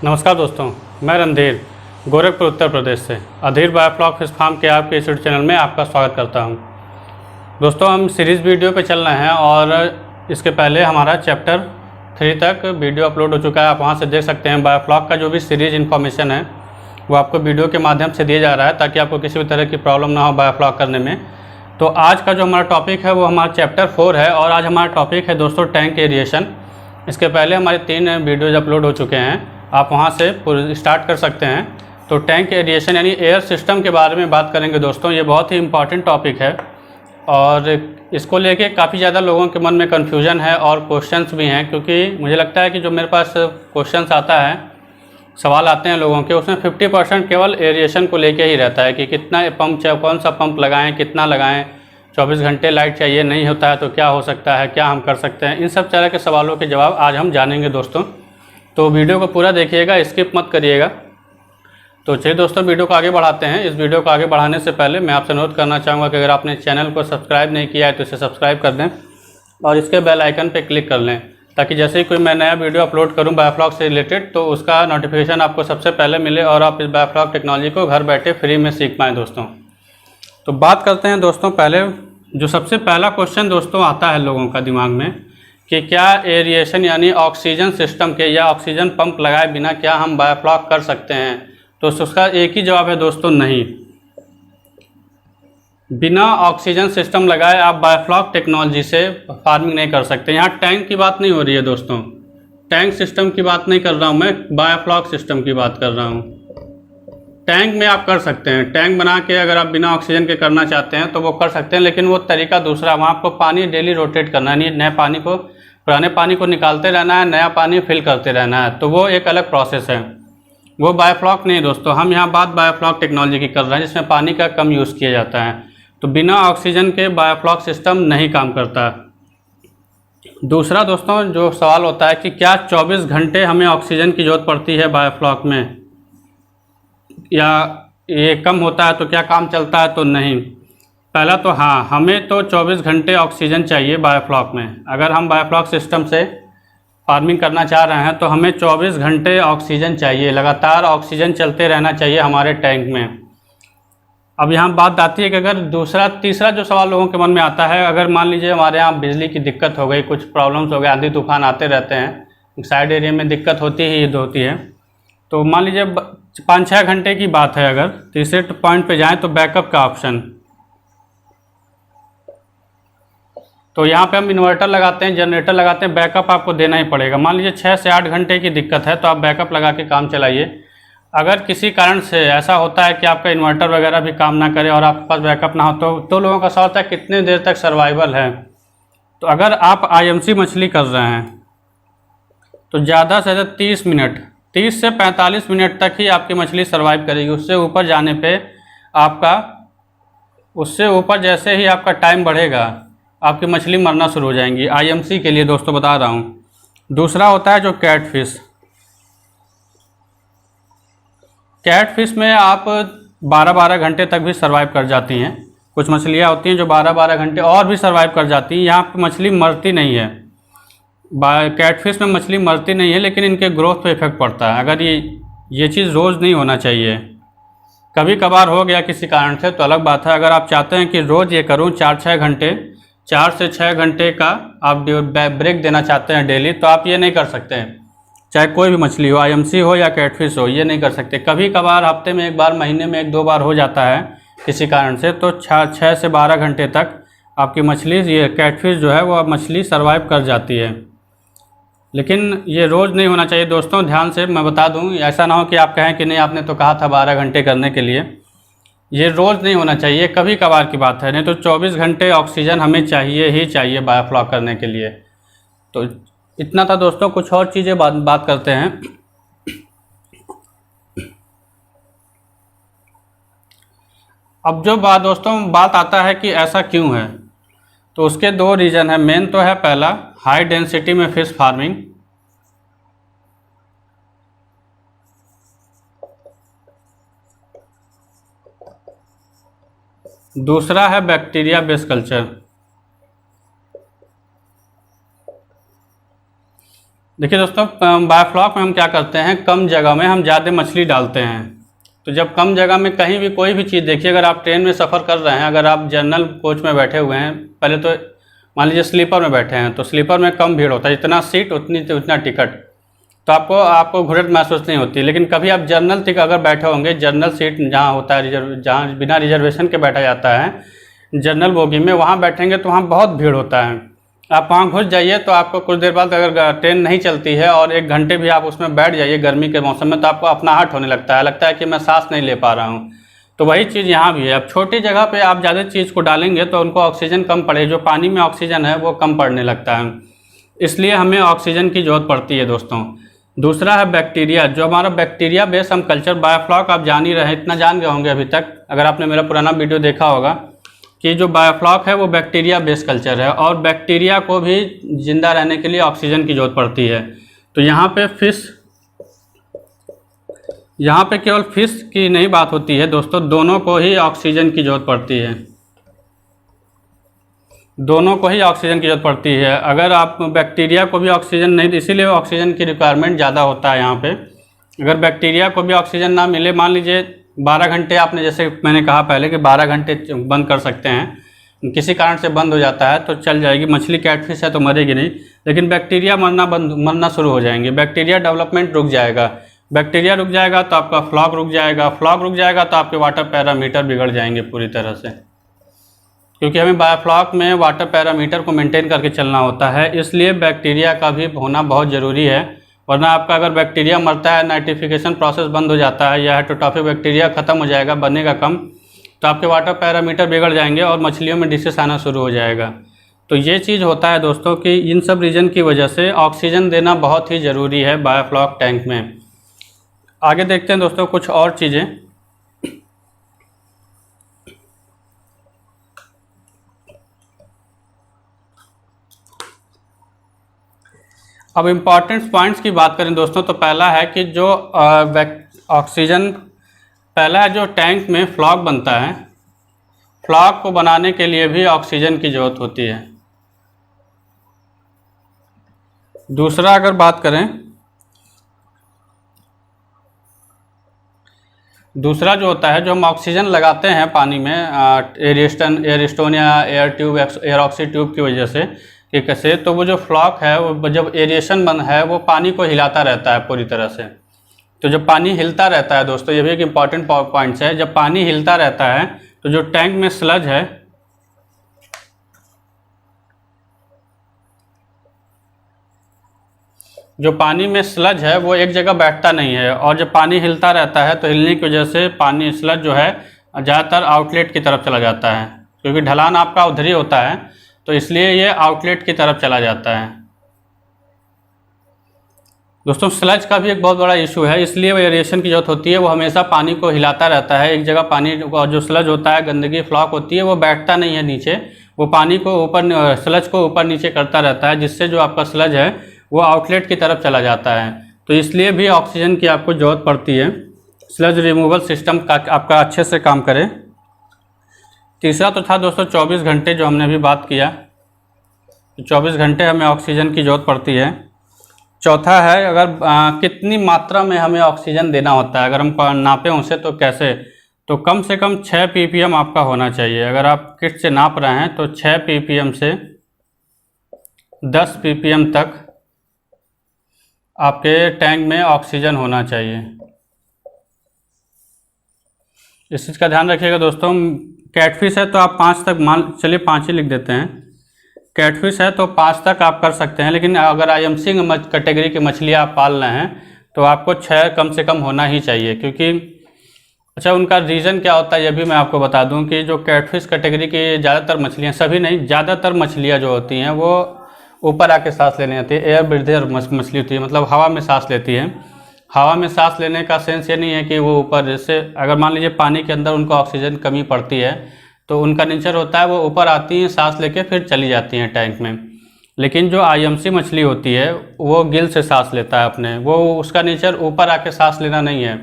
नमस्कार दोस्तों, मैं रणधीर गोरखपुर उत्तर प्रदेश से अधीर बायोफ्लॉक फिश फार्म के आपके इस यूट्यूब चैनल में आपका स्वागत करता हूं। दोस्तों, हम सीरीज़ वीडियो पे चल रहे हैं और इसके पहले हमारा चैप्टर 3 तक वीडियो अपलोड हो चुका है। आप वहां से देख सकते हैं। बायोफ्लॉक का जो भी सीरीज इन्फॉर्मेशन है वो आपको वीडियो के माध्यम से दिया जा रहा है ताकि आपको किसी भी तरह की प्रॉब्लम ना हो बायोफ्लॉक करने में। तो आज का जो हमारा टॉपिक है वो हमारा चैप्टर 4 है और आज हमारा टॉपिक है दोस्तों टैंक एरिएशन। इसके पहले हमारे 3 वीडियोज़ अपलोड हो चुके हैं, आप वहां से स्टार्ट कर सकते हैं। तो टैंक एरिएशन यानी एयर सिस्टम के बारे में बात करेंगे दोस्तों। ये बहुत ही इम्पॉर्टेंट टॉपिक है और इसको लेके काफ़ी ज़्यादा लोगों के मन में कन्फ्यूजन है और क्वेश्चंस भी हैं, क्योंकि मुझे लगता है कि जो मेरे पास क्वेश्चंस आता है, सवाल आते हैं लोगों के, उसमें 50% केवल एरिएशन को लेके ही रहता है कि कितना पंप चाहिए, कौन सा पंप लगाएं, कितना लगाएं, 24 घंटे लाइट चाहिए, नहीं होता है तो क्या हो सकता है, क्या हम कर सकते हैं। इन सब तरह के सवालों के जवाब आज हम जानेंगे दोस्तों। तो वीडियो को पूरा देखिएगा, स्किप मत करिएगा। तो चलिए दोस्तों, वीडियो को आगे बढ़ाते हैं। इस वीडियो को आगे बढ़ाने से पहले मैं आपसे अनुरोध करना चाहूँगा कि अगर आपने चैनल को सब्सक्राइब नहीं किया है तो इसे सब्सक्राइब कर दें और इसके बेल आइकन पर क्लिक कर लें ताकि जैसे ही कोई मैं नया वीडियो अपलोड करूं बायोफ्लॉक से रिलेटेड तो उसका नोटिफिकेशन आपको सबसे पहले मिले और आप इस बायोफ्लॉक टेक्नोलॉजी को घर बैठे फ्री में सीख पाएँ दोस्तों। तो बात करते हैं दोस्तों। पहले जो सबसे पहला क्वेश्चन दोस्तों आता है लोगों का दिमाग में कि क्या एरिएशन यानी ऑक्सीजन सिस्टम के या ऑक्सीजन पंप लगाए बिना क्या हम बायोफ्लॉक कर सकते हैं। तो उसका एक ही जवाब है दोस्तों, नहीं। बिना ऑक्सीजन सिस्टम लगाए आप बायोफ्लॉक टेक्नोलॉजी से फार्मिंग नहीं कर सकते। यहाँ टैंक की बात नहीं हो रही है दोस्तों, टैंक सिस्टम की बात नहीं कर रहा हूँ मैं, बायोफ्लॉक सिस्टम की बात कर रहा हूँ। टैंक में आप कर सकते हैं, टैंक बना के अगर आप बिना ऑक्सीजन के करना चाहते हैं तो वो कर सकते हैं, लेकिन वो तरीका दूसरा। वहाँ आपको पानी डेली रोटेट करना है, नहीं नए पानी को, पुराने पानी को निकालते रहना है, नया पानी फिल करते रहना है, तो वो एक अलग प्रोसेस है। वो बायोफ्लॉक नहीं दोस्तों। हम यहाँ बात बायोफ्लॉक टेक्नोलॉजी की कर रहे हैं जिसमें पानी का कम यूज़ किया जाता है। तो बिना ऑक्सीजन के बायोफ्लॉक सिस्टम नहीं काम करता। दूसरा दोस्तों जो सवाल होता है कि क्या 24 घंटे हमें ऑक्सीजन की ज़रूरत पड़ती है बायोफ्लॉक में, या ये कम होता है तो क्या काम चलता है। तो नहीं। पहला तो हाँ, हमें तो 24 घंटे ऑक्सीजन चाहिए बायोफ्लॉक में। अगर हम बायोफ्लॉक सिस्टम से फार्मिंग करना चाह रहे हैं तो हमें 24 घंटे ऑक्सीजन चाहिए, लगातार ऑक्सीजन चलते रहना चाहिए हमारे टैंक में। अब यहाँ बात आती है कि अगर तीसरा जो सवाल लोगों के मन में आता है, अगर मान लीजिए हमारे यहाँ बिजली की दिक्कत हो गई, कुछ प्रॉब्लम्स हो गए, आंधी तूफान आते रहते हैं, साइड एरिया में दिक्कत होती ही होती है, तो मान लीजिए 5-6 घंटे की बात है, अगर तीसरे पॉइंट पे जाएं तो बैकअप का ऑप्शन। तो यहाँ पे हम इन्वर्टर लगाते हैं, जनरेटर लगाते हैं, बैकअप आपको देना ही पड़ेगा। मान लीजिए 6 से 8 घंटे की दिक्कत है तो आप बैकअप लगा के काम चलाइए। अगर किसी कारण से ऐसा होता है कि आपका इन्वर्टर वगैरह भी काम ना करे और आपके पास बैकअप ना हो तो लोगों का सवाल होता है कितने देर तक सर्वाइवल है। तो अगर आप आईएमसी मछली कर रहे हैं तो ज़्यादा से ज़्यादा 30 से 45 मिनट तक ही आपकी मछली सर्वाइव करेगी। उससे ऊपर जाने पे उससे ऊपर जैसे ही आपका टाइम बढ़ेगा आपकी मछली मरना शुरू हो जाएंगी। आईएमसी के लिए दोस्तों बता रहा हूँ। दूसरा होता है जो कैटफिश में आप 12-12 घंटे तक भी सर्वाइव कर जाती हैं। कुछ मछलियाँ होती हैं जो 12-12 घंटे और भी सर्वाइव कर जाती हैं। यहाँ पर मछली मरती नहीं है, कैटफिश में मछली मरती नहीं है, लेकिन इनके ग्रोथ पे इफेक्ट पड़ता है। अगर ये चीज़ रोज़ नहीं होना चाहिए, कभी कभार हो गया किसी कारण से तो अलग बात है। अगर आप चाहते हैं कि रोज़ ये करूँ 4 से 6 घंटे का आप ब्रेक देना चाहते हैं डेली, तो आप ये नहीं कर सकते हैं। चाहे कोई भी मछली हो, आईएमसी हो या कैटफिश हो, ये नहीं कर सकते। कभी कभार हफ्ते में 1 बार, महीने में 1-2 बार हो जाता है किसी कारण से, तो 6 से 12 घंटे तक आपकी मछली, ये कैटफिश जो है वो मछली सर्वाइव कर जाती है। लेकिन ये रोज़ नहीं होना चाहिए दोस्तों। ध्यान से मैं बता दूं, ऐसा ना हो कि आप कहें कि नहीं आपने तो कहा था 12 घंटे करने के लिए। ये रोज़ नहीं होना चाहिए, कभी कभार की बात है। नहीं तो 24 घंटे ऑक्सीजन हमें चाहिए ही चाहिए बायोफ्लॉक करने के लिए। तो इतना था दोस्तों। कुछ और चीज़ें बात करते हैं। अब जो दोस्तों बात आता है कि ऐसा क्यों है, तो उसके 2 रीज़न है। मेन तो है पहला, हाई डेंसिटी में फिश फार्मिंग। दूसरा है बैक्टीरिया बेस कल्चर। देखिए दोस्तों, बायोफ्लॉक में हम क्या करते हैं, कम जगह में हम ज़्यादा मछली डालते हैं। तो जब कम जगह में कहीं भी कोई भी चीज़, देखिए अगर आप ट्रेन में सफ़र कर रहे हैं, अगर आप जनरल कोच में बैठे हुए हैं, पहले तो मान लीजिए स्लीपर में बैठे हैं, तो स्लीपर में कम भीड़ होता है, जितना सीट उतना टिकट, तो आपको घुटन महसूस नहीं होती। लेकिन कभी आप जनरल टिकट अगर बैठे होंगे, जनरल सीट जहाँ होता है, जहाँ बिना रिजर्वेशन के बैठा जाता है, जनरल बोगी में, वहाँ बैठेंगे तो वहाँ बहुत भीड़ होता है। आप वहाँ घुस जाइए तो आपको कुछ देर बाद, अगर ट्रेन नहीं चलती है और 1 घंटे भी आप उसमें बैठ जाइए गर्मी के मौसम में, तो आपको अपनाहट होने लगता है कि मैं सांस नहीं ले पा रहा हूँ। तो वही चीज़ यहाँ भी है। अब छोटी जगह पे आप ज़्यादा चीज़ को डालेंगे तो उनको ऑक्सीजन कम पड़े, जो पानी में ऑक्सीजन है वो कम पड़ने लगता है, इसलिए हमें ऑक्सीजन की ज़रूरत पड़ती है दोस्तों। दूसरा है बैक्टीरिया, जो हमारा बैक्टीरिया बेस हम कल्चर बायोफ्लॉक आप जान ही रहे, इतना जान गए होंगे अभी तक, अगर आपने मेरा पुराना वीडियो देखा होगा, कि जो बायोफ्लॉक है वो बैक्टीरिया बेस कल्चर है, और बैक्टीरिया को भी जिंदा रहने के लिए ऑक्सीजन की ज़रूरत पड़ती है। तो यहाँ पे केवल फिश की नहीं बात होती है दोस्तों, दोनों को ही ऑक्सीजन की ज़रूरत पड़ती है, दोनों को ही ऑक्सीजन की ज़रूरत पड़ती है। अगर आप बैक्टीरिया को भी ऑक्सीजन नहीं, इसीलिए ऑक्सीजन की रिक्वायरमेंट ज़्यादा होता है यहाँ पे। अगर बैक्टीरिया को भी ऑक्सीजन ना मिले, मान लीजिए 12 घंटे आपने, जैसे मैंने कहा पहले कि 12 घंटे बंद कर सकते हैं, किसी कारण से बंद हो जाता है तो चल जाएगी मछली, कैटफिश है तो मरेगी नहीं, लेकिन बैक्टीरिया मरना शुरू हो जाएंगे, बैक्टीरिया डेवलपमेंट रुक जाएगा, बैक्टीरिया रुक जाएगा तो आपका फ्लॉक रुक जाएगा, फ्लॉक रुक जाएगा तो आपके वाटर पैरामीटर बिगड़ जाएंगे पूरी तरह से, क्योंकि हमें बायोफ्लॉक में वाटर पैरामीटर को मेंटेन करके चलना होता है, इसलिए बैक्टीरिया का भी होना बहुत ज़रूरी है। वरना आपका अगर बैक्टीरिया मरता है, नाइट्रिफिकेशन प्रोसेस बंद हो जाता है, या हेटेरोट्रॉफिक बैक्टीरिया ख़त्म हो जाएगा, बनेगा कम, तो आपके वाटर पैरामीटर बिगड़ जाएंगे और मछलियों में डिसीज आना शुरू हो जाएगा। तो ये चीज़ होता है दोस्तों कि इन सब रीज़न की वजह से ऑक्सीजन देना बहुत ही ज़रूरी है बायोफ्लॉक टैंक में। आगे देखते हैं दोस्तों कुछ और चीज़ें। अब इम्पॉर्टेंट पॉइंट्स की बात करें दोस्तों, तो पहला है कि जो ऑक्सीजन, पहला है जो टैंक में फ्लॉक बनता है, फ्लॉक को बनाने के लिए भी ऑक्सीजन की ज़रूरत होती है। दूसरा अगर बात करें, दूसरा जो होता है, जो हम ऑक्सीजन लगाते हैं पानी में एयरस्टोन या air tube, air oxy tube की वजह से, कि कैसे, तो वो जो फ्लॉक है वो जब एरिएशन बन है वो पानी को हिलाता रहता है पूरी तरह से। तो जब पानी हिलता रहता है दोस्तों, ये भी एक इम्पॉर्टेंट पॉइंट्स है, जब पानी हिलता रहता है तो जो टैंक में स्लज है, जो पानी में स्लज है वो एक जगह बैठता नहीं है, और जब पानी हिलता रहता है तो हिलने की वजह से पानी स्लज जो है ज़्यादातर आउटलेट की तरफ चला जाता है, क्योंकि ढलान आपका उधर ही होता है, तो इसलिए ये आउटलेट की तरफ चला जाता है। दोस्तों स्लज का भी एक बहुत बड़ा इशू है, इसलिए वो एरिएशन की जरूरत होती है, वो हमेशा पानी को हिलाता रहता है एक जगह। पानी जो स्लज होता है, गंदगी फ्लॉक होती है, वो बैठता नहीं है नीचे, वो पानी को ऊपर, स्लज को ऊपर नीचे करता रहता है, जिससे जो आपका स्लज है वो आउटलेट की तरफ चला जाता है। तो इसलिए भी ऑक्सीजन की आपको ज़रूरत पड़ती है, स्लज रिमूवल सिस्टम का आपका अच्छे से काम करे। तीसरा तो था दोस्तों 24 घंटे, जो हमने अभी बात किया, 24 घंटे हमें ऑक्सीजन की ज़रूरत पड़ती है। चौथा है अगर कितनी मात्रा में हमें ऑक्सीजन देना होता है, अगर हम नापें उसे तो कैसे, तो कम से कम 6 ppm आपका होना चाहिए। अगर आप किट से नाप रहे हैं तो 6 ppm से 10 ppm तक आपके टैंक में ऑक्सीजन होना चाहिए। इस चीज़ का ध्यान रखिएगा दोस्तों। कैटफिश है तो आप 5 तक, मान चलिए 5 ही लिख देते हैं, कैटफिश है तो 5 तक आप कर सकते हैं, लेकिन अगर IMC कैटेगरी की मछलियाँ आप पाल रहे हैं तो आपको 6 कम से कम होना ही चाहिए। क्योंकि अच्छा, उनका रीज़न क्या होता है ये भी मैं आपको बता दूं कि जो कैटफिश कैटेगरी की ज़्यादातर मछलियाँ, सभी नहीं, ज़्यादातर मछलियाँ जो होती हैं वो ऊपर आके सांस लेने आती है, एयर ब्रीथर मछली होती है, मतलब हवा में सांस लेती है। हवा में सांस लेने का सेंस ये नहीं है कि वो ऊपर, जैसे अगर मान लीजिए पानी के अंदर उनको ऑक्सीजन कमी पड़ती है तो उनका नेचर होता है वो ऊपर आती हैं, सांस लेके फिर चली जाती हैं टैंक में। लेकिन जो IMC मछली होती है वो गिल से सांस लेता है अपने, वो उसका नेचर ऊपर आके सांस लेना नहीं है,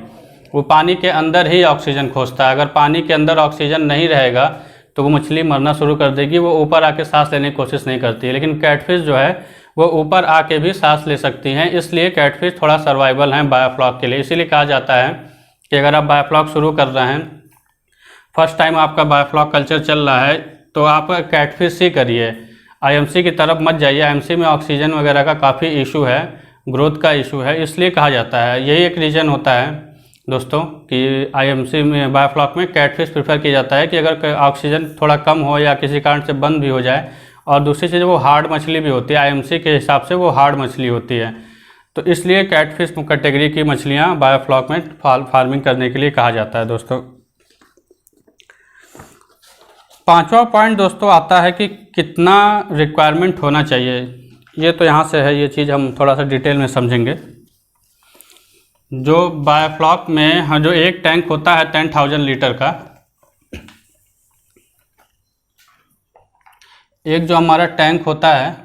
वो पानी के अंदर ही ऑक्सीजन खोजता है। अगर पानी के अंदर ऑक्सीजन नहीं रहेगा तो वो मछली मरना शुरू कर देगी, वो ऊपर आके सांस लेने की कोशिश नहीं करती है। लेकिन कैटफिश जो है वो ऊपर आके भी सांस ले सकती हैं। इसलिए कैटफिश थोड़ा सर्वाइवल हैं बायोफ्लॉक के लिए। इसीलिए कहा जाता है कि अगर आप बायोफ्लॉक शुरू कर रहे हैं, फर्स्ट टाइम आपका बायोफ्लॉक कल्चर चल रहा है, तो आप कैटफिश ही करिए, आईएमसी की तरफ मत जाइए। आईएमसी में ऑक्सीजन वगैरह का काफ़ी इशू है, ग्रोथ का इशू है, इसलिए कहा जाता है। यही एक रीज़न होता है दोस्तों कि आईएमसी में बायोफ्लॉक में कैटफिश प्रेफर किया जाता है कि अगर ऑक्सीजन थोड़ा कम हो या किसी कारण से बंद भी हो जाए। और दूसरी चीज़, वो हार्ड मछली भी होती है, आईएमसी के हिसाब से वो हार्ड मछली होती है, तो इसलिए कैटफिश कैटेगरी की मछलियाँ बायोफ्लॉक में फार्मिंग करने के लिए कहा जाता है दोस्तों। पांचवा पॉइंट दोस्तों आता है कि कितना रिक्वायरमेंट होना चाहिए। ये तो यहाँ से है, ये चीज़ हम थोड़ा सा डिटेल में समझेंगे। जो बायोफ्लॉक में जो एक टैंक होता है 10,000 लीटर का, एक जो हमारा टैंक होता है,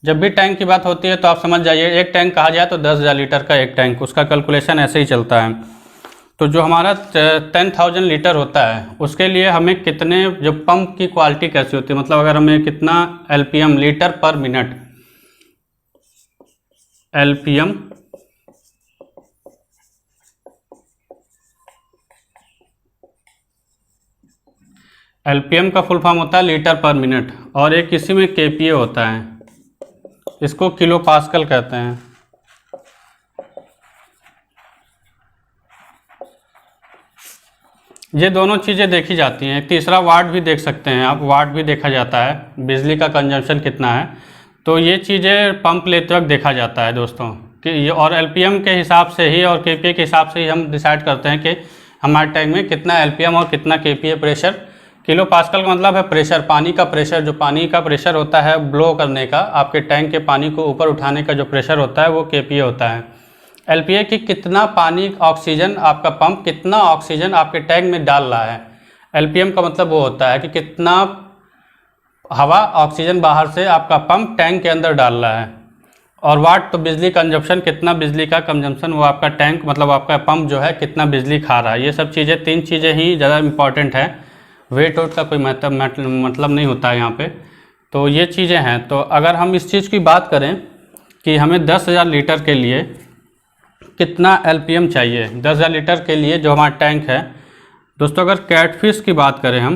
जब भी टैंक की बात होती है तो आप समझ जाइए, एक टैंक कहा जाए तो 10,000 लीटर का एक टैंक, उसका कैलकुलेशन ऐसे ही चलता है। तो जो हमारा 10,000 लीटर होता है, उसके लिए हमें कितने, जो पंप की क्वालिटी कैसी होती है, मतलब अगर हमें कितना एलपीएम, लीटर पर मिनट, एलपीएम एलपीएम का फुल फॉर्म होता है लीटर पर मिनट, और एक इसी में केपीए होता है, इसको किलो पास्कल कहते हैं। ये दोनों चीज़ें देखी जाती हैं। तीसरा वाट भी देख सकते हैं आप, वाट भी देखा जाता है, बिजली का कंजम्पशन कितना है, तो ये चीज़ें पंप लेते वक्त देखा जाता है दोस्तों कि ये, और एलपीएम के हिसाब से ही और केपीए के हिसाब से ही हम डिसाइड करते हैं कि हमारे टैंक में कितना एलपीएम और कितना केपीए प्रेशर। किलो पास्कल का मतलब है प्रेशर, पानी का प्रेशर, जो पानी का प्रेशर होता है ब्लो करने का, आपके टैंक के पानी को ऊपर उठाने का जो प्रेशर होता है वो केपीए होता है। एलपीए की कितना पानी, ऑक्सीजन, आपका पंप कितना ऑक्सीजन आपके टैंक में डाल रहा है। एलपीएम का मतलब वो होता है कि कितना हवा, ऑक्सीजन बाहर से आपका पंप टैंक के अंदर डाल रहा है। और वाट तो बिजली कंजप्शन, कितना बिजली का कंजम्पशन वो आपका टैंक, मतलब आपका पंप जो है कितना बिजली खा रहा है। ये सब चीज़ें, तीन चीज़ें ही ज़्यादा इंपॉर्टेंट है, वेट का कोई मतलब नहीं होता है यहाँ पे। तो ये चीज़ें हैं। तो अगर हम इस चीज़ की बात करें कि हमें 10,000 लीटर के लिए कितना एलपीएम चाहिए, 10,000 लीटर के लिए जो हमारा टैंक है दोस्तों, अगर कैटफिश की बात करें, हम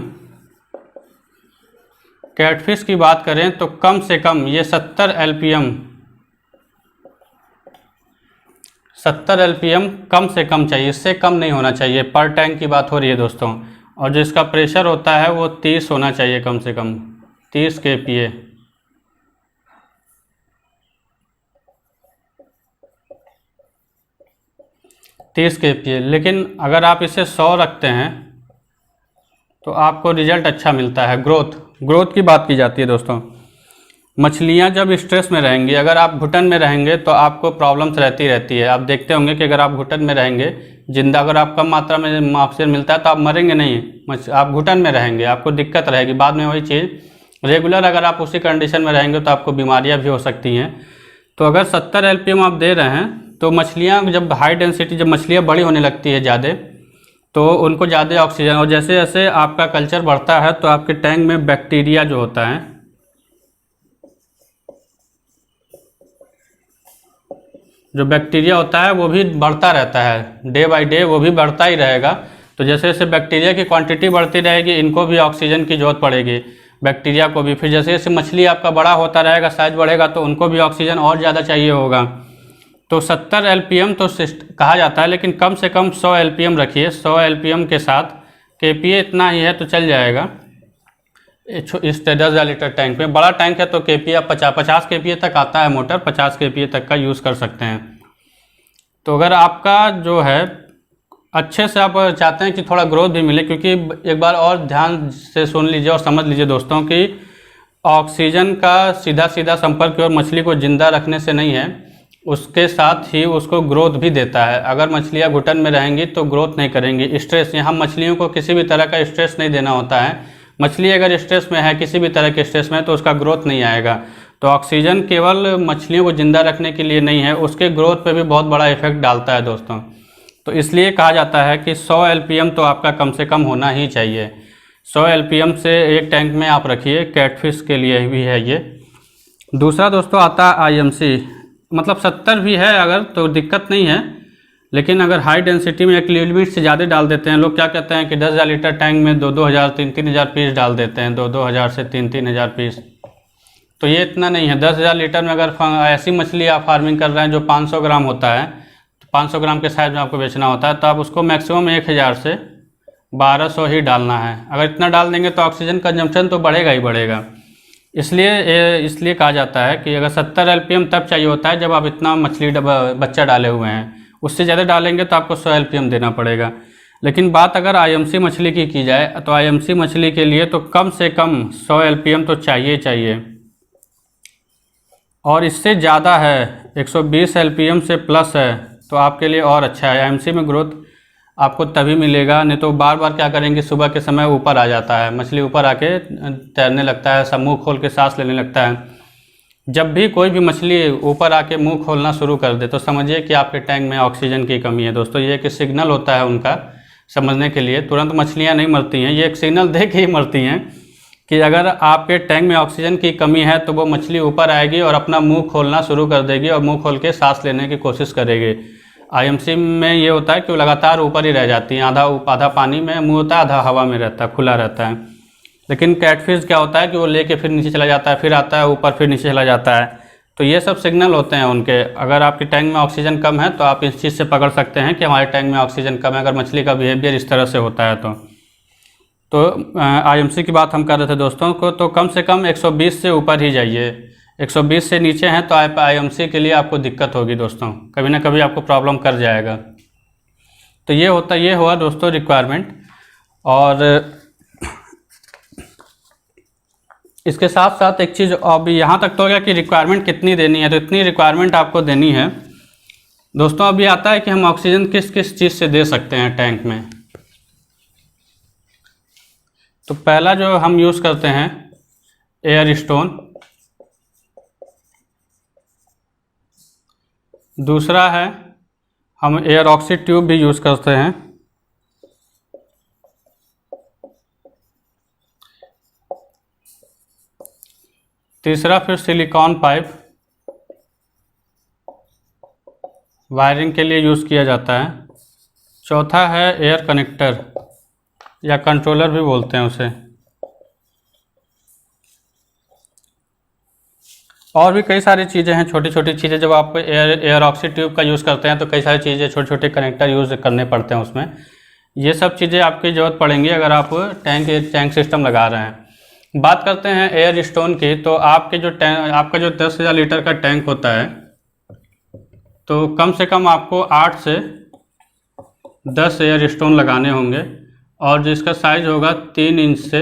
कैटफिश की बात करें तो कम से कम ये 70 एलपीएम कम से कम चाहिए, इससे कम नहीं होना चाहिए। पर टैंक की बात हो रही है दोस्तों। और जो इसका प्रेशर होता है वो 30 होना चाहिए, कम से कम 30 केपीए। लेकिन अगर आप इसे 100 रखते हैं तो आपको रिजल्ट अच्छा मिलता है। ग्रोथ की बात की जाती है दोस्तों। मछलियां जब स्ट्रेस में रहेंगी, अगर आप घुटन में रहेंगे तो आपको प्रॉब्लम्स रहती है। आप देखते होंगे कि अगर आप घुटन में रहेंगे, जिंदा अगर आप कम मात्रा में ऑक्सीजन मिलता है तो आप मरेंगे नहीं, आप घुटन में रहेंगे, आपको दिक्कत रहेगी बाद में। वही चीज़ रेगुलर अगर आप उसी कंडीशन में रहेंगे तो आपको बीमारियां भी हो सकती हैं। तो अगर 70 एलपीएम आप दे रहे हैं तो मछलियाँ जब हाई डेंसिटी, जब मछलियाँ बड़ी होने लगती है ज़्यादा, तो उनको ज़्यादा ऑक्सीजन, और जैसे जैसे आपका कल्चर बढ़ता है तो आपके टैंक में बैक्टीरिया जो होता है, जो बैक्टीरिया होता है वो भी बढ़ता रहता है, डे बाय डे वो भी बढ़ता ही रहेगा। तो जैसे जैसे बैक्टीरिया की क्वांटिटी बढ़ती रहेगी, इनको भी ऑक्सीजन की जरूरत पड़ेगी, बैक्टीरिया को भी। फिर जैसे जैसे मछली आपका बड़ा होता रहेगा, साइज बढ़ेगा, तो उनको भी ऑक्सीजन और ज़्यादा चाहिए होगा। तो 70 एलपीएम तो कहा जाता है, लेकिन कम से कम 100 एलपीएम रखिए। 100 एलपीएम के साथ केपीए इतना ही है तो चल जाएगा। इस 10,000 लीटर टैंक में, बड़ा टैंक है तो केपीए 50 केपीए तक आता है मोटर, 50 केपीए तक का यूज़ कर सकते हैं। तो अगर आपका जो है अच्छे से आप चाहते हैं कि थोड़ा ग्रोथ भी मिले, क्योंकि एक बार और ध्यान से सुन लीजिए और समझ लीजिए दोस्तों कि ऑक्सीजन का सीधा सीधा संपर्क और मछली को ज़िंदा रखने से नहीं है, उसके साथ ही उसको ग्रोथ भी देता है। अगर मछलियाँ घुटन में रहेंगी तो ग्रोथ नहीं करेंगी। स्ट्रेस, यहाँ मछलियों को किसी भी तरह का स्ट्रेस नहीं देना होता है। मछली अगर स्ट्रेस में है, किसी भी तरह के स्ट्रेस में है, तो उसका ग्रोथ नहीं आएगा। तो ऑक्सीजन केवल मछलियों को ज़िंदा रखने के लिए नहीं है, उसके ग्रोथ पे भी बहुत बड़ा इफेक्ट डालता है दोस्तों। तो इसलिए कहा जाता है कि 100 एलपीएम तो आपका कम से कम होना ही चाहिए। 100 एलपीएम से एक टैंक में आप रखिए, कैटफिश के लिए भी है ये। दूसरा दोस्तों आता है आईएमसी, मतलब 70 भी है अगर तो दिक्कत नहीं है, लेकिन अगर हाई डेंसिटी में एक लिमिट से ज़्यादा डाल देते हैं। लोग क्या कहते हैं कि 10,000 लीटर टैंक में 2-2 हज़ार 3-3 हज़ार पीस डाल देते हैं, 2-2 हज़ार से 3-3 हज़ार पीस। तो ये इतना नहीं है। 10,000 लीटर में अगर ऐसी मछली आप फार्मिंग कर रहे हैं जो 500 ग्राम होता है, तो 500 ग्राम के साइज़ में आपको बेचना होता है, तो आप उसको मैक्सिमम 1,000 से 1,200 ही डालना है। अगर इतना डाल देंगे तो ऑक्सीजन कंजम्पशन तो बढ़ेगा ही बढ़ेगा। इसलिए कहा जाता है कि अगर 70 LPM तब चाहिए होता है जब आप इतना मछली बच्चा डाले हुए हैं। उससे ज़्यादा डालेंगे तो आपको 100 LPM देना पड़ेगा। लेकिन बात अगर आईएमसी मछली की जाए तो आईएमसी मछली के लिए तो कम से कम 100 LPM तो चाहिए, और इससे ज़्यादा है 120 LPM से प्लस है तो आपके लिए और अच्छा है। आईएमसी में ग्रोथ आपको तभी मिलेगा, नहीं तो बार बार क्या करेंगे, सुबह के समय ऊपर आ जाता है मछली, ऊपर आके तैरने लगता है, सब मुँह खोल के सांस लेने लगता है। जब भी कोई भी मछली ऊपर आके मुंह खोलना शुरू कर दे तो समझिए कि आपके टैंक में ऑक्सीजन की कमी है। दोस्तों ये एक सिग्नल होता है उनका समझने के लिए। तुरंत मछलियां नहीं मरती हैं, ये एक सिग्नल दे के ही मरती हैं कि अगर आपके टैंक में ऑक्सीजन की कमी है तो वो मछली ऊपर आएगी और अपना मुँह खोलना शुरू कर देगी और मुँह खोल के सांस लेने की कोशिश करेगी। आईएमसी में ये होता है कि वो लगातार ऊपर ही रह जाती हैं, आधा पानी में मुँह होता है, आधा हवा में रहता है, खुला रहता है। लेकिन कैटफिश क्या होता है कि वो लेके फिर नीचे चला जाता है, फिर आता है ऊपर, फिर नीचे चला जाता है। तो ये सब सिग्नल होते हैं उनके। अगर आपके टैंक में ऑक्सीजन कम है तो आप इस चीज़ से पकड़ सकते हैं कि हमारे टैंक में ऑक्सीजन कम है, अगर मछली का बिहेवियर इस तरह से होता है तो आईएमसी की बात हम कर रहे थे दोस्तों को, तो कम से कम 120 से ऊपर ही जाइए। 120 से नीचे हैं तो आईएमसी के लिए आपको दिक्कत होगी दोस्तों, कभी ना कभी आपको प्रॉब्लम कर जाएगा। तो ये हुआ दोस्तों रिक्वायरमेंट। और इसके साथ साथ एक चीज़, अब यहाँ तक तो हो गया कि रिक्वायरमेंट कितनी देनी है, तो इतनी रिक्वायरमेंट आपको देनी है दोस्तों। अभी आता है कि हम ऑक्सीजन किस किस चीज़ से दे सकते हैं टैंक में। तो पहला जो हम यूज़ करते हैं एयर स्टोन, दूसरा है हम एयर ऑक्सी ट्यूब भी यूज़ करते हैं, तीसरा फिर सिलिकॉन पाइप वायरिंग के लिए यूज़ किया जाता है, चौथा है एयर कनेक्टर या कंट्रोलर भी बोलते हैं उसे। और भी कई सारी चीज़ें हैं, छोटी छोटी चीज़ें। जब आप एयर ऑक्सी ट्यूब का यूज़ करते हैं तो कई सारी चीज़ें, छोटे छोटे कनेक्टर यूज़ करने पड़ते हैं उसमें। ये सब चीज़ें आपकी ज़रूरत पड़ेंगी अगर आप टैंक सिस्टम लगा रहे हैं। बात करते हैं एयर स्टोन की, तो आपका जो 10,000 लीटर का टैंक होता है तो कम से कम आपको 8 से 10 एयर स्टोन लगाने होंगे, और जिसका साइज़ होगा 3 इंच से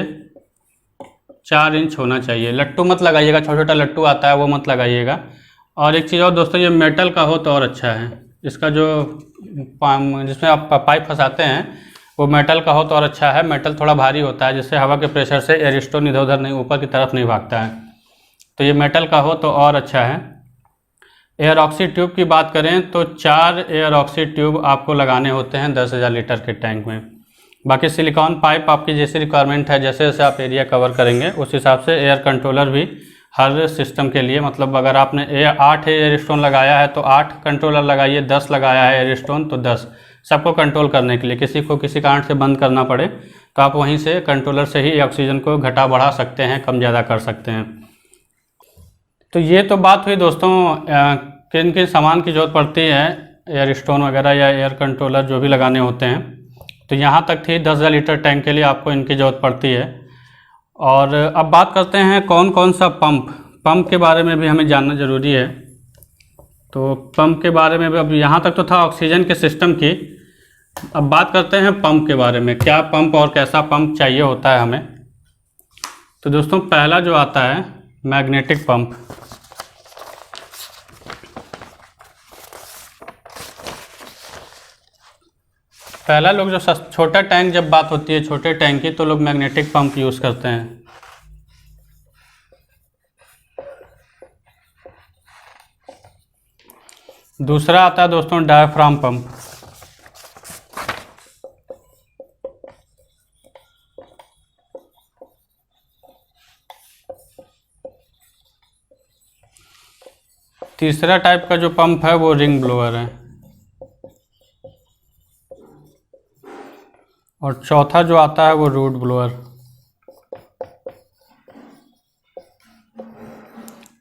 4 इंच होना चाहिए। लट्टू मत लगाइएगा, छोटा छोटा लट्टू आता है वो मत लगाइएगा। और एक चीज़ और दोस्तों, ये मेटल का हो तो और अच्छा है। इसका जो जिसमें आप पाइप फंसाते हैं वो मेटल का हो तो और अच्छा है। मेटल थोड़ा भारी होता है, जिससे हवा के प्रेशर से एयर स्टोन इधर उधर नहीं, ऊपर की तरफ नहीं भागता है। तो ये मेटल का हो तो और अच्छा है। एयर ऑक्सी ट्यूब की बात करें तो 4 एयर ऑक्सी ट्यूब आपको लगाने होते हैं 10,000 लीटर के टैंक में। बाकी सिलिकॉन पाइप आपकी जैसी रिक्वायरमेंट है, जैसे जैसे आप एरिया कवर करेंगे उस हिसाब से एयर कंट्रोलर भी हर सिस्टम के लिए, मतलब अगर आपने 8 एयर स्टोन लगाया है तो 8 कंट्रोलर लगाइए, 10 लगाया है एयर स्टोन तो 10, सबको कंट्रोल करने के लिए। किसी को किसी कारण से बंद करना पड़े तो आप वहीं से कंट्रोलर से ही ऑक्सीजन को घटा बढ़ा सकते हैं, कम ज़्यादा कर सकते हैं। तो ये तो बात हुई दोस्तों किन किन सामान की ज़रूरत पड़ती है एयर स्टोन वगैरह या एयर कंट्रोलर जो भी लगाने होते हैं। तो यहाँ तक थी 10,000 लीटर टैंक के लिए आपको इनकी ज़रूरत पड़ती है। और अब बात करते हैं कौन कौन सा पंप के बारे में भी हमें जानना ज़रूरी है। तो पंप के बारे में भी, अब यहाँ तक तो था ऑक्सीजन के सिस्टम की, अब बात करते हैं पंप के बारे में, क्या पंप और कैसा पंप चाहिए होता है हमें। तो दोस्तों पहला जो आता है मैग्नेटिक पंप। पहला लोग जो छोटा टैंक, जब बात होती है छोटे टैंक की तो लोग मैग्नेटिक पंप यूज़ करते हैं। दूसरा आता है दोस्तों डायाफ्राम पंप। तीसरा टाइप का जो पंप है वो रिंग ब्लोअर है, और चौथा जो आता है वो रूट ब्लोअर।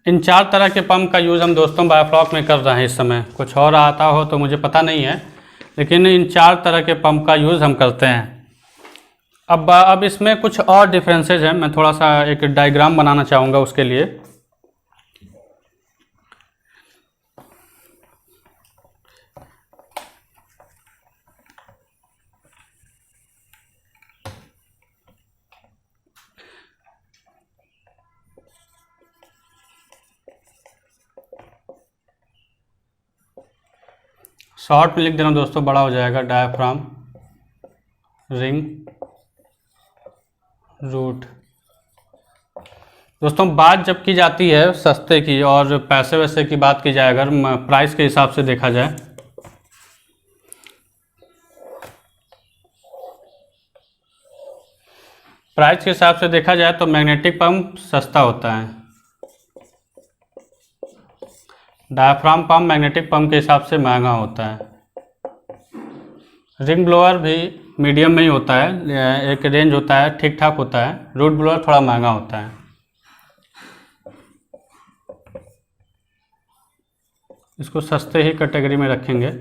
इन 4 तरह के पंप का यूज़ हम दोस्तों बायोफ्लॉक में कर रहे हैं इस समय। कुछ और आता हो तो मुझे पता नहीं है, लेकिन इन 4 तरह के पंप का यूज़ हम करते हैं। अब इसमें कुछ और डिफरेंसेस हैं। मैं थोड़ा सा एक डायग्राम बनाना चाहूँगा उसके लिए। शॉर्ट में लिख देना दोस्तों, बड़ा हो जाएगा। Diaphragm, ring, root. दोस्तों बात जब की जाती है सस्ते की और पैसे वैसे की बात की जाए, अगर प्राइस के हिसाब से देखा जाए, प्राइस के हिसाब से देखा जाए तो मैग्नेटिक पंप सस्ता होता है। डायाफ्राम पंप मैग्नेटिक पंप के हिसाब से महंगा होता है। रिंग ब्लोअर भी मीडियम में ही होता है, एक रेंज होता है, ठीक ठाक होता है। रूट ब्लोअर थोड़ा महंगा होता है। इसको सस्ते ही कैटेगरी में रखेंगे।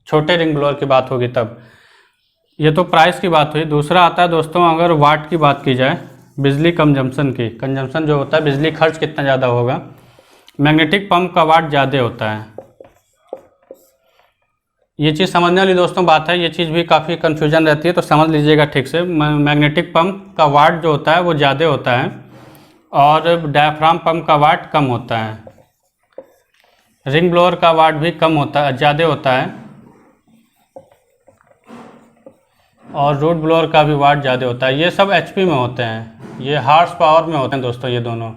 छोटे रिंग ब्लोअर की बात होगी तब। ये तो प्राइस की बात हुई। दूसरा आता है दोस्तों, अगर वाट की बात की जाए, बिजली कंजम्पशन की, कंजम्पशन जो होता है, बिजली खर्च कितना ज़्यादा होगा। मैग्नेटिक पंप का वाट ज़्यादा होता है। ये चीज़ समझने वाली दोस्तों बात है। ये चीज़ भी काफ़ी कन्फ्यूजन रहती है, तो समझ लीजिएगा ठीक से। मैग्नेटिक पंप का वाट जो होता है वो ज़्यादा होता है, और डायाफ्राम पंप का वाट कम होता है। रिंग ब्लोअर का वाट भी कम होता है, ज़्यादा होता है, और रूट ब्लोअर का भी वाट ज़्यादा होता है। ये सब एचपी में होते हैं, ये हार्स पावर में होते हैं दोस्तों। ये दोनों,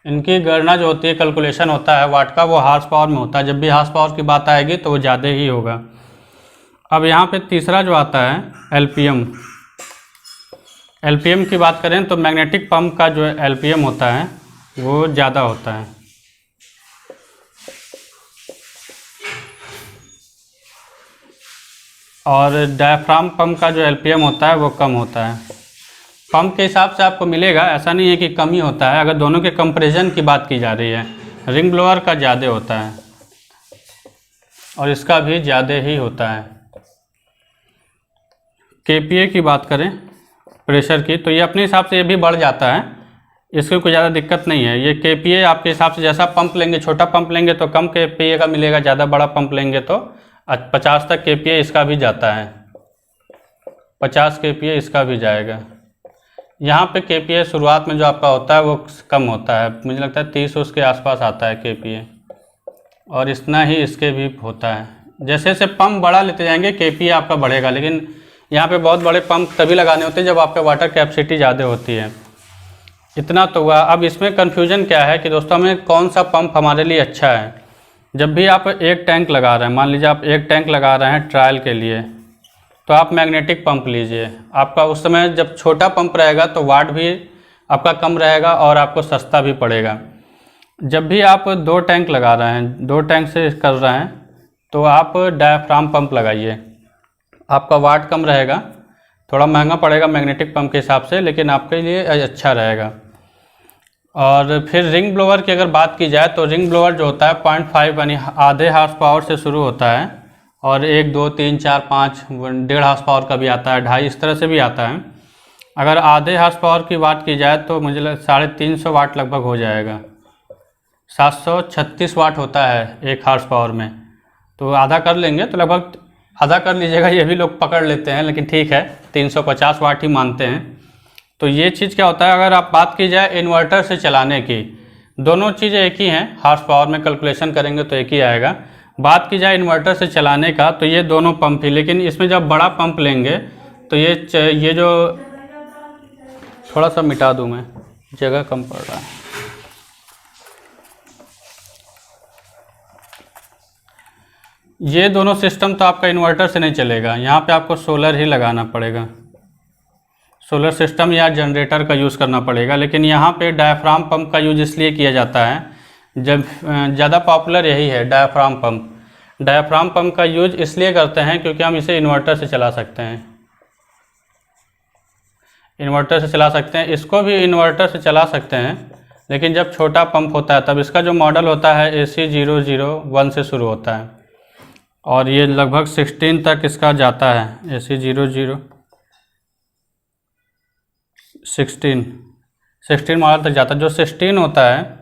इनकी गणना जो होती है, कैलकुलेशन होता है वाट का, वो हार्स पावर में होता है। जब भी हार्स पावर की बात आएगी तो वो ज़्यादा ही होगा। अब यहाँ पे तीसरा जो आता है एलपीएम। एलपीएम की बात करें तो मैग्नेटिक पंप का जो एलपीएम होता है वो ज़्यादा होता है, और डायाफ्राम पंप का जो एलपीएम होता है वो कम होता है। पंप के हिसाब से आपको मिलेगा, ऐसा नहीं है कि कम ही होता है। अगर दोनों के कंपैरिजन की बात की जा रही है, रिंग ब्लोअर का ज़्यादा होता है और इसका भी ज़्यादा ही होता है। केपीए की बात करें प्रेशर की, तो ये अपने हिसाब से ये भी बढ़ जाता है, इसकी कोई ज़्यादा दिक्कत नहीं है। ये केपीए आपके हिसाब से, जैसा पंप लेंगे, छोटा पंप लेंगे तो कम केपीए का मिलेगा, ज़्यादा बड़ा पंप लेंगे तो 50 तक केपीए इसका भी जाता है। 50 केपीए इसका भी जाएगा। यहाँ पे केपीए शुरुआत में जो आपका होता है वो कम होता है, मुझे लगता है 30 उसके आसपास आता है केपीए, और इतना ही इसके भी होता है। जैसे जैसे पंप बड़ा लेते जाएंगे केपीए आपका बढ़ेगा, लेकिन यहाँ पे बहुत बड़े पंप तभी लगाने होते हैं जब आपका वाटर कैपेसिटी ज़्यादा होती है। इतना तो हुआ। अब इसमें कन्फ्यूजन क्या है कि दोस्तों हमें कौन सा पंप हमारे लिए अच्छा है। जब भी आप एक टैंक लगा रहे हैं, मान लीजिए आप एक टैंक लगा रहे हैं ट्रायल के लिए, तो आप मैग्नेटिक पंप लीजिए। आपका उस समय जब छोटा पंप रहेगा तो वाट भी आपका कम रहेगा और आपको सस्ता भी पड़ेगा। जब भी आप 2 टैंक लगा रहे हैं, 2 टैंक से कर रहे हैं, तो आप डायाफ्राम पंप लगाइए। आपका वाट कम रहेगा, थोड़ा महंगा पड़ेगा मैग्नेटिक पंप के हिसाब से, लेकिन आपके लिए अच्छा रहेगा। और फिर रिंग ब्लोअर की अगर बात की जाए तो रिंग ब्लोअर जो होता है 0.5 यानी आधे हार्स पावर से शुरू होता है, और 1, 2, 3, 4, 5, 1.5 हार्स पावर का भी आता है, 2.5 इस तरह से भी आता है। अगर आधे हार्स पावर की बात की जाए तो मुझे 350 वाट लगभग हो जाएगा। 736 वाट होता है 1 हार्स पावर में, तो आधा कर लेंगे तो लगभग आधा कर लीजिएगा। ये भी लोग पकड़ लेते हैं, लेकिन ठीक है 350 वाट ही मानते हैं। तो ये चीज़ क्या होता है, अगर आप बात की जाए इन्वर्टर से चलाने की, दोनों चीज़ें एक ही हैं, हार्स पावर में कैलकुलेशन करेंगे तो एक ही आएगा। बात की जाए इन्वर्टर से चलाने का तो ये दोनों पंप ही, लेकिन इसमें जब बड़ा पंप लेंगे तो ये जो थोड़ा सा मिटा दूँ मैं, जगह कम पड़ रहा है। ये दोनों सिस्टम तो आपका इन्वर्टर से नहीं चलेगा, यहाँ पे आपको सोलर ही लगाना पड़ेगा, सोलर सिस्टम या जनरेटर का यूज़ करना पड़ेगा। लेकिन यहाँ पे डायाफ्राम पंप का यूज इसलिए किया जाता है, जब ज़्यादा पॉपुलर यही है डायाफ्राम पंप। डायाफ्राम पंप का यूज इसलिए करते हैं क्योंकि हम इसे इन्वर्टर से चला सकते हैं, इन्वर्टर से चला सकते हैं। इसको भी इन्वर्टर से चला सकते हैं, लेकिन जब छोटा पंप होता है तब। इसका जो मॉडल होता है AC001 से शुरू होता है और ये लगभग 16 तक इसका जाता है। AC0016 मॉडल तक जाता है। जो 16 होता है,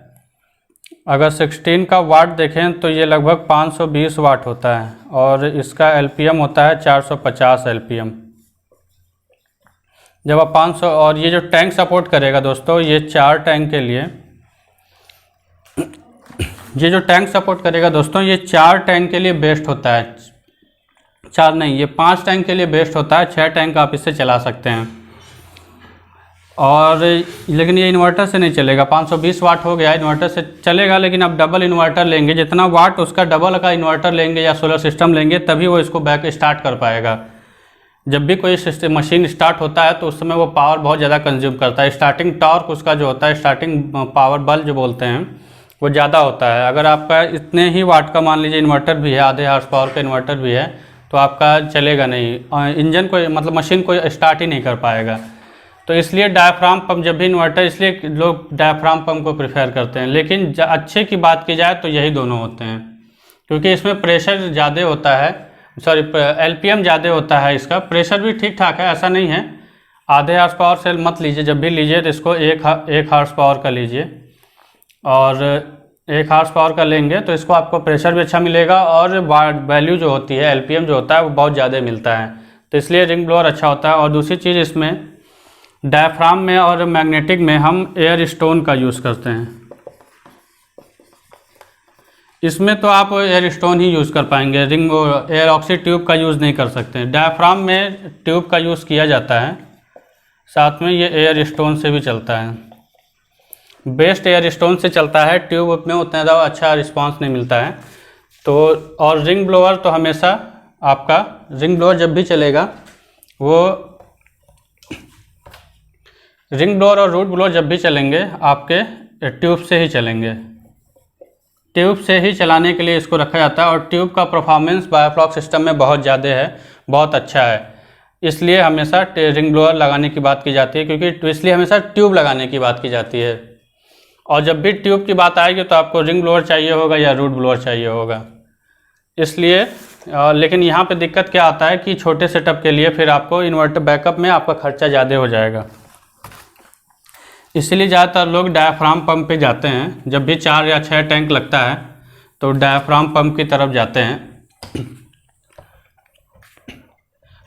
अगर 16 का वाट देखें तो ये लगभग 520 वाट होता है और इसका LPM होता है 450 LPM। जब आप 500, और ये जो टैंक सपोर्ट करेगा दोस्तों, ये 4 टैंक के लिए, ये जो टैंक सपोर्ट करेगा दोस्तों, ये 4 टैंक के लिए बेस्ट होता है। 4 नहीं, ये 5 टैंक के लिए बेस्ट होता है। 6 टैंक आप इससे चला सकते हैं। और लेकिन ये इन्वर्टर से नहीं चलेगा। 520 वाट हो गया, इन्वर्टर से चलेगा, लेकिन आप डबल इन्वर्टर लेंगे, जितना वाट उसका डबल का इन्वर्टर लेंगे या सोलर सिस्टम लेंगे, तभी वो इसको बैक स्टार्ट कर पाएगा। जब भी कोई मशीन स्टार्ट होता है तो उस समय वो पावर बहुत ज़्यादा कंज्यूम करता है। स्टार्टिंग टॉर्क उसका जो होता है, स्टार्टिंग पावर बल जो बोलते हैं, वो ज़्यादा होता है। अगर आपका इतने ही वाट का मान लीजिए इन्वर्टर भी है, आधे हॉर्स पावर का इन्वर्टर भी है, तो आपका चलेगा नहीं, इंजन को मतलब मशीन को स्टार्ट ही नहीं कर पाएगा। तो इसलिए डायाफ्राम पंप, जब भी इन्वर्टर, इसलिए लोग डायाफ्राम पंप को प्रेफर करते हैं। लेकिन अच्छे की बात की जाए तो यही दोनों होते हैं, क्योंकि इसमें प्रेशर ज़्यादा होता है, सॉरी LPM ज़्यादा होता है। इसका प्रेशर भी ठीक ठाक है, ऐसा नहीं है। आधे हॉर्स पावर से मत लीजिए, जब भी लीजिए तो इसको एक हॉर्स पावर का लीजिए, और 1 हॉर्स पावर का लेंगे तो इसको आपको प्रेशर भी अच्छा मिलेगा और वैल्यू जो होती है, LPM जो होता है, वो बहुत ज़्यादा मिलता है। तो इसलिए रिंग ब्लोअर अच्छा होता है। और दूसरी चीज़, इसमें डायाफ्राम में और मैग्नेटिक में हम एयर स्टोन का यूज़ करते हैं। इसमें तो आप एयर स्टोन ही यूज़ कर पाएंगे, रिंग एयर ऑक्सी ट्यूब का यूज़ नहीं कर सकते। डायाफ्राम में ट्यूब का यूज़ किया जाता है, साथ में ये एयर स्टोन से भी चलता है। बेस्ट एयर स्टोन से चलता है, ट्यूब में उतना ज़्यादा अच्छा रिस्पांस नहीं मिलता है। तो और रिंग ब्लोअर तो हमेशा आपका, रिंग ब्लोअर जब भी चलेगा, वो रिंग ब्लोअर और रूट ब्लोअर जब भी चलेंगे आपके ट्यूब से ही चलेंगे। ट्यूब से ही चलाने के लिए इसको रखा जाता है। और ट्यूब का परफॉर्मेंस बायोफ्लॉक सिस्टम में बहुत ज़्यादा है, बहुत अच्छा है। इसलिए हमेशा रिंग ब्लोअर लगाने की बात की जाती है, क्योंकि इसलिए हमेशा ट्यूब लगाने की बात की जाती है। और जब भी ट्यूब की बात आएगी तो आपको रिंग ब्लोअर चाहिए होगा या रूट ब्लोअर चाहिए होगा। इसलिए लेकिन यहाँ पे दिक्कत क्या आता है कि छोटे सेटअप के लिए फिर आपको इन्वर्टर बैकअप में आपका खर्चा ज़्यादा हो जाएगा। इसलिए ज़्यादातर लोग डायाफ्राम पंप पे जाते हैं। जब भी 4 या 6 टैंक लगता है तो डायाफ्राम पंप की तरफ जाते हैं।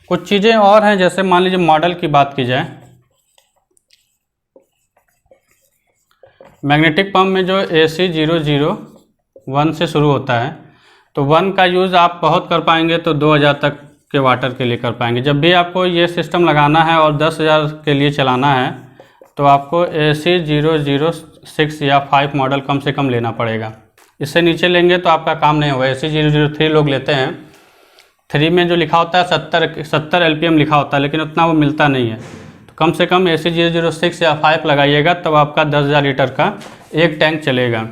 कुछ चीज़ें और हैं, जैसे मान लीजिए मॉडल की बात की जाए, मैग्नेटिक पंप में जो AC001 से शुरू होता है, तो 1 का यूज़ आप बहुत कर पाएंगे, तो 2000 तक के वाटर के लिए कर पाएंगे। जब भी आपको ये सिस्टम लगाना है और 10,000 के लिए चलाना है, तो आपको AC006 या 5 मॉडल कम से कम लेना पड़ेगा। इससे नीचे लेंगे तो आपका काम नहीं होगा। AC003 लोग लेते हैं, 3 में जो लिखा होता है 70 LPM लिखा होता है, लेकिन उतना वो मिलता नहीं है। तो कम से कम AC006 या 5 लगाइएगा, तब आपका 10,000 लीटर का एक टैंक चलेगा।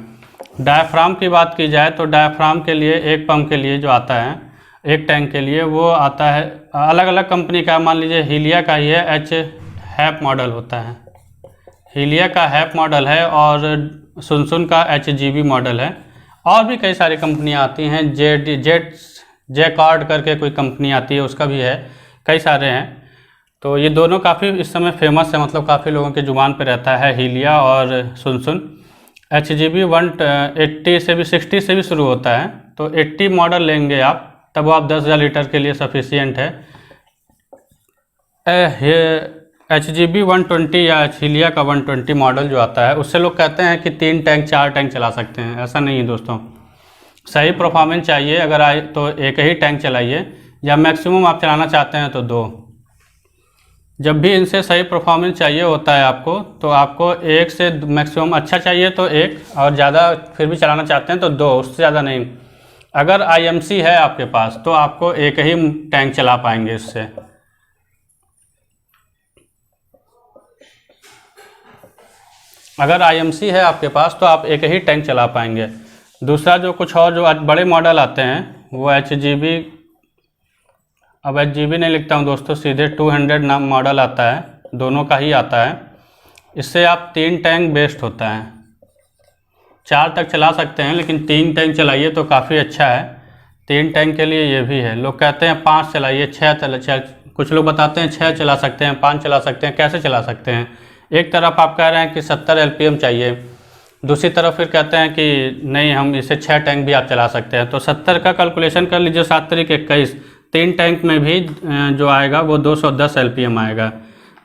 डायाफ्राम की बात की जाए तो डायाफ्राम के लिए, एक पंप के लिए जो आता है, एक टैंक के लिए, वो आता है अलग अलग कंपनी का। मान लीजिए हीलिया का ही है, हैप मॉडल होता है, हीलिया का हैप मॉडल है, और सुनसुन का HGB मॉडल है। और भी कई सारी कंपनियां आती हैं, जेकार्ड करके कोई कंपनी आती है, उसका भी है, कई सारे हैं। तो ये दोनों काफ़ी इस समय फेमस है, मतलब काफ़ी लोगों के जुबान पे रहता है, हीलिया और सुनसुन। HGB 180 से भी 60 से भी शुरू होता है, तो 80 मॉडल लेंगे आप, तब वो आप 10,000 लीटर के लिए सफिशियंट है। HGB 120 या हीलिया का 120 मॉडल जो आता है, उससे लोग कहते हैं कि 3 टैंक 4 टैंक चला सकते हैं। ऐसा नहीं है दोस्तों, सही परफॉर्मेंस चाहिए अगर आए तो एक ही टैंक चलाइए, या मैक्सिमम आप चलाना चाहते हैं तो 2। जब भी इनसे सही परफॉर्मेंस चाहिए होता है आपको, तो आपको 1 से मैक्सिमम, अच्छा चाहिए तो 1, और ज़्यादा फिर भी चलाना चाहते हैं तो 2, उससे ज़्यादा नहीं। अगर IMC है आपके पास तो आपको एक ही टैंक चला पाएंगे इससे। अगर IMC है आपके पास तो आप एक ही टैंक चला पाएंगे। दूसरा जो कुछ और जो बड़े मॉडल आते हैं वो HGB, अब HGB नहीं लिखता हूँ दोस्तों, सीधे 200 नाम मॉडल आता है, दोनों का ही आता है। इससे आप 3 टैंक बेस्ट होता है। 4 तक चला सकते हैं लेकिन 3 टैंक चलाइए तो काफ़ी अच्छा है। 3 टैंक के लिए ये भी है। लोग कहते हैं 5 चलाइए, 6 कुछ लोग बताते हैं 6 चला सकते हैं, 5 चला सकते हैं। कैसे चला सकते हैं? एक तरफ आप कह रहे हैं कि 70 LPM चाहिए, दूसरी तरफ फिर कहते हैं कि नहीं हम इसे 6 टैंक भी आप चला सकते हैं। तो 70 का कैलकुलेशन कर लीजिए, 7 तरीक 21, 3 टैंक में भी जो आएगा वो 210 LPM आएगा।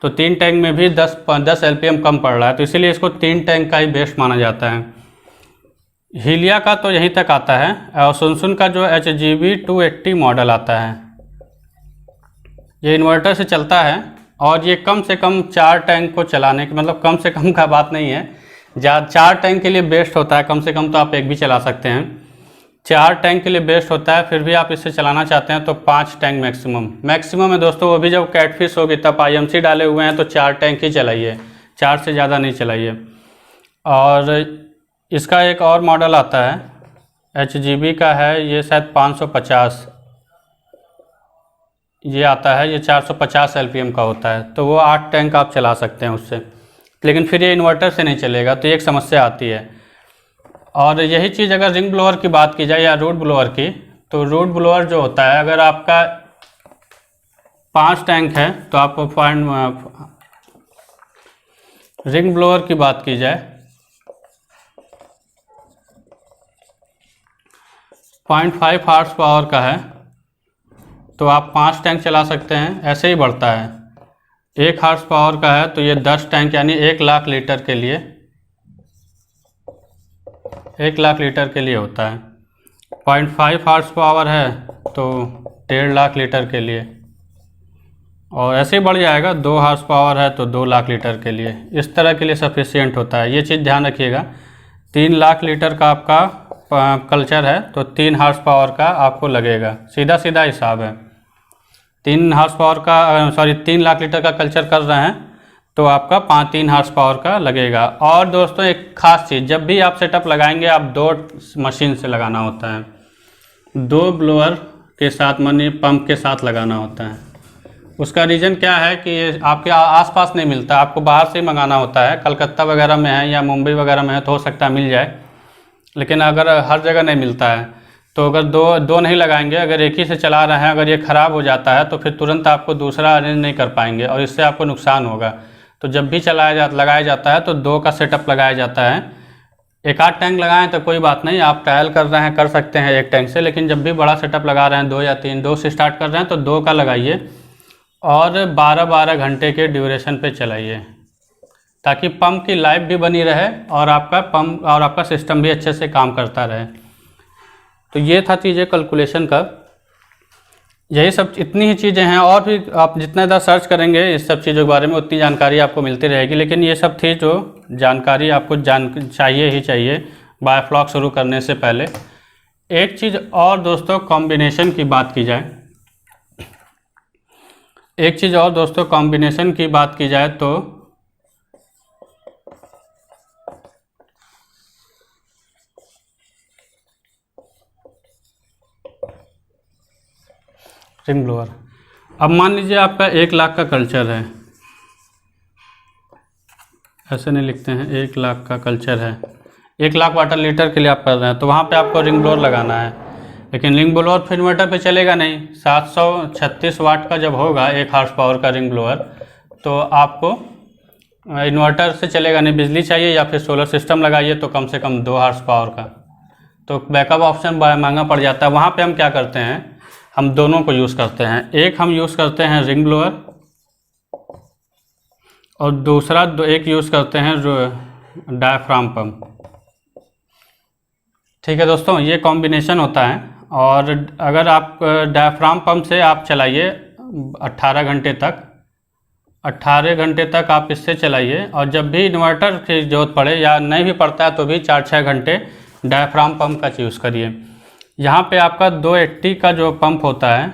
तो 3 टैंक में भी 10 LPM कम पड़ रहा है, तो इसीलिए इसको 3 टैंक का ही बेस्ट माना जाता है। हीलिया का तो यहीं तक आता है, और सुनसुन का जो HGB 280 मॉडल आता है, ये इन्वर्टर से चलता है और ये कम से कम 4 टैंक को चलाने की, मतलब कम से कम का बात नहीं है, 4 टैंक के लिए बेस्ट होता है। कम से कम तो आप एक भी चला सकते हैं, 4 टैंक के लिए बेस्ट होता है। फिर भी आप इससे चलाना चाहते हैं तो 5 टैंक मैक्सिमम है दोस्तों। वो भी जब कैटफिश होगी तब IMC डाले हुए हैं तो 4 टैंक ही चलाइए, 4 से ज़्यादा नहीं चलाइए। और इसका एक और मॉडल आता है HGB का है, ये शायद 550 ये आता है, ये 450 LPM का होता है। तो वो 8 टैंक आप चला सकते हैं उससे, लेकिन फिर ये इन्वर्टर से नहीं चलेगा, तो ये एक समस्या आती है। और यही चीज़ अगर रिंग ब्लोअर की बात की जाए या रूट ब्लोअर की, तो रूट ब्लोअर जो होता है, अगर आपका 5 टैंक है तो आपको रिंग ब्लोअर की बात की जाए 0.5 हॉर्स पावर का है तो आप 5 टैंक चला सकते हैं, ऐसे ही बढ़ता है। 1 हॉर्स पावर का है तो ये 10 टैंक, यानी 1 लाख लीटर के लिए 1 लाख लीटर के लिए होता है। 0.5 हॉर्स पावर है तो 1.5 लाख लीटर के लिए, और ऐसे ही बढ़ जाएगा। 2 हॉर्स पावर है तो 2 लाख लीटर के लिए, इस तरह के लिए सफिशिएंट होता है। ये चीज़ ध्यान रखिएगा। 3 लाख लीटर का आपका कल्चर है तो 3 हॉर्स पावर का आपको लगेगा, सीधा सीधा हिसाब है। 3 हॉर्स पावर का 3 लाख लीटर का कल्चर कर रहे हैं तो आपका 3 हॉर्स पावर का लगेगा। और दोस्तों एक ख़ास चीज़, जब भी आप सेटअप लगाएंगे आप 2 मशीन से लगाना होता है, 2 ब्लोअर के साथ मनी पंप के साथ लगाना होता है। उसका रीज़न क्या है कि ये आपके आसपास नहीं मिलता, आपको बाहर से ही मंगाना होता है। कलकत्ता वगैरह में है या मुंबई वगैरह में है तो हो सकता है मिल जाए, लेकिन अगर हर जगह नहीं मिलता है तो अगर दो नहीं लगाएंगे, अगर एक ही से चला रहे हैं, अगर ये ख़राब हो जाता है तो फिर तुरंत आपको दूसरा अरेंज नहीं कर पाएंगे और इससे आपको नुकसान होगा। तो जब भी लगाया जाता है तो 2 का सेटअप लगाया जाता है। 1 आध टैंक लगाएं तो कोई बात नहीं, आप ट्रायल कर रहे हैं कर सकते हैं 1 टैंक से, लेकिन जब भी बड़ा सेटअप लगा रहे हैं 2 या 3, 2 से स्टार्ट कर रहे हैं तो 2 का लगाइए और 12-12 घंटे के ड्यूरेशन पे चलाइए, ताकि पंप की लाइफ भी बनी रहे और आपका पंप और आपका सिस्टम भी अच्छे से काम करता रहे। तो ये था चीज़ें कैलकुलेशन का, यही सब इतनी ही चीज़ें हैं। और भी आप जितना ज़्यादा सर्च करेंगे इस सब चीज़ों के बारे में उतनी जानकारी आपको मिलती रहेगी, लेकिन ये सब थी जो जानकारी आपको चाहिए ही चाहिए बायोफ्लॉक शुरू करने से पहले। एक चीज़ और दोस्तों, कॉम्बिनेशन की बात की जाए, तो रिंग ब्लोअर, अब मान लीजिए आपका 1 लाख का कल्चर है, ऐसे नहीं लिखते हैं, 1 लाख का कल्चर है, 1 लाख वाटर लीटर के लिए आप कर रहे हैं तो वहाँ पे आपको रिंग ब्लोअर लगाना है। लेकिन रिंग ब्लोअर फिर इन्वर्टर पे चलेगा नहीं। 736 वाट का जब होगा 1 हॉर्स पावर का रिंग ब्लोअर तो आपको इन्वर्टर से चलेगा नहीं, बिजली चाहिए या फिर सोलर सिस्टम लगाइए तो कम से कम 2 हॉर्स पावर का, तो बैकअप ऑप्शन महंगा पड़ जाता है। वहाँ पे हम क्या करते हैं, हम दोनों को यूज़ करते हैं। एक हम यूज़ करते हैं रिंग ब्लोअर और दूसरा एक यूज़ करते हैं डायफ्राम पंप। ठीक है दोस्तों, ये कॉम्बिनेशन होता है। और अगर आप डायफ्राम पंप से आप चलाइए 18 घंटे तक, 18 घंटे तक आप इससे चलाइए, और जब भी इन्वर्टर की ज़रूरत पड़े या नहीं भी पड़ता है तो भी 4-6 घंटे डायफ्राम पंप का यूज़ करिए। यहाँ पे आपका 280 का जो पंप होता है,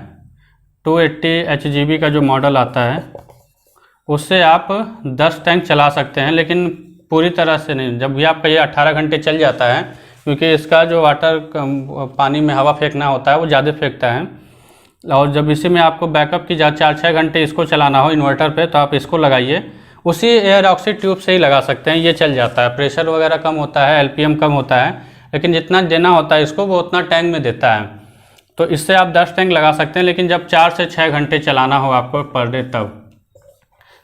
280 HGB का जो मॉडल आता है, उससे आप 10 टैंक चला सकते हैं। लेकिन पूरी तरह से नहीं, जब भी आपका ये 18 घंटे चल जाता है, क्योंकि इसका जो वाटर पानी में हवा फेंकना होता है वो ज़्यादा फेंकता है, और जब इसी में आपको बैकअप की 4-6 घंटे इसको चलाना हो इन्वर्टर पे, तो आप इसको लगाइए। उसी एयर ऑक्सीड ट्यूब से ही लगा सकते हैं, ये चल जाता है। प्रेशर वगैरह कम होता है, एलपीएम कम होता है, लेकिन जितना देना होता है इसको वो उतना टैंक में देता है। तो इससे आप 10 टैंक लगा सकते हैं, लेकिन जब 4 से 6 घंटे चलाना हो आपको पर डे तब।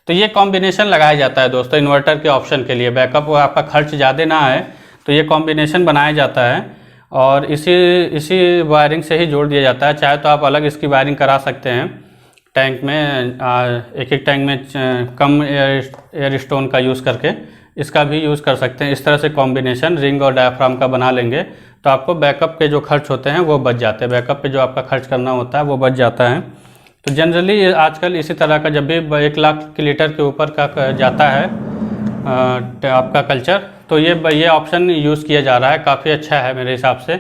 तो ये कॉम्बिनेशन लगाया जाता है दोस्तों इन्वर्टर के ऑप्शन के लिए। बैकअप आपका खर्च ज़्यादा ना है तो ये कॉम्बिनेशन बनाया जाता है, और इसी वायरिंग से ही जोड़ दिया जाता है। चाहे तो आप अलग इसकी वायरिंग करा सकते हैं टैंक में, एक टैंक में कम एयर स्टोन का यूज़ करके इसका भी यूज़ कर सकते हैं। इस तरह से कॉम्बिनेशन रिंग और डायफ्राम का बना लेंगे तो आपको बैकअप के जो खर्च होते हैं वो बच जाते हैं, बैकअप पे जो आपका खर्च करना होता है वो बच जाता है। तो जनरली आजकल इसी तरह का जब भी 1 लाख लीटर के ऊपर का जाता है आपका कल्चर, तो ये ऑप्शन यूज़ किया जा रहा है। काफ़ी अच्छा है मेरे हिसाब से,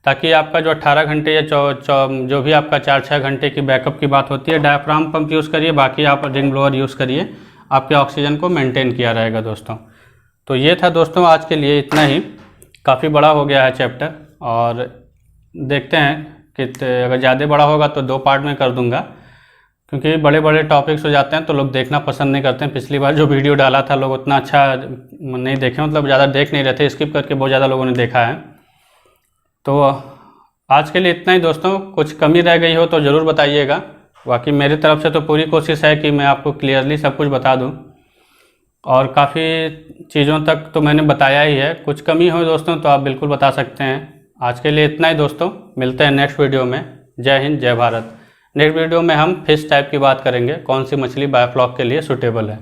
ताकि आपका जो 18 घंटे या जो भी आपका 4-6 घंटे की बैकअप की बात होती है, डायफ्राम पंप यूज़ करिए, बाकी आप रिंग ब्लोअर यूज़ करिए, आपके ऑक्सीजन को मेंटेन किया रहेगा दोस्तों। तो ये था दोस्तों आज के लिए इतना ही। काफ़ी बड़ा हो गया है चैप्टर, और देखते हैं कि अगर ज़्यादा बड़ा होगा तो 2 पार्ट में कर दूंगा, क्योंकि बड़े बड़े टॉपिक्स हो जाते हैं तो लोग देखना पसंद नहीं करते हैं। पिछली बार जो वीडियो डाला था लोग उतना अच्छा नहीं देखे, मतलब ज़्यादा देख नहीं रहे थे, स्किप करके बहुत ज़्यादा लोगों ने देखा है। तो आज के लिए इतना ही दोस्तों। कुछ कमी रह गई हो तो ज़रूर बताइएगा। बाकी मेरी तरफ से तो पूरी कोशिश है कि मैं आपको क्लियरली सब कुछ बता दूं, और काफ़ी चीज़ों तक तो मैंने बताया ही है। कुछ कमी हो दोस्तों तो आप बिल्कुल बता सकते हैं। आज के लिए इतना ही दोस्तों, मिलते हैं नेक्स्ट वीडियो में। जय हिंद, जय भारत। नेक्स्ट वीडियो में हम फिश टाइप की बात करेंगे, कौन सी मछली बायोफ्लॉक के लिए सूटेबल है।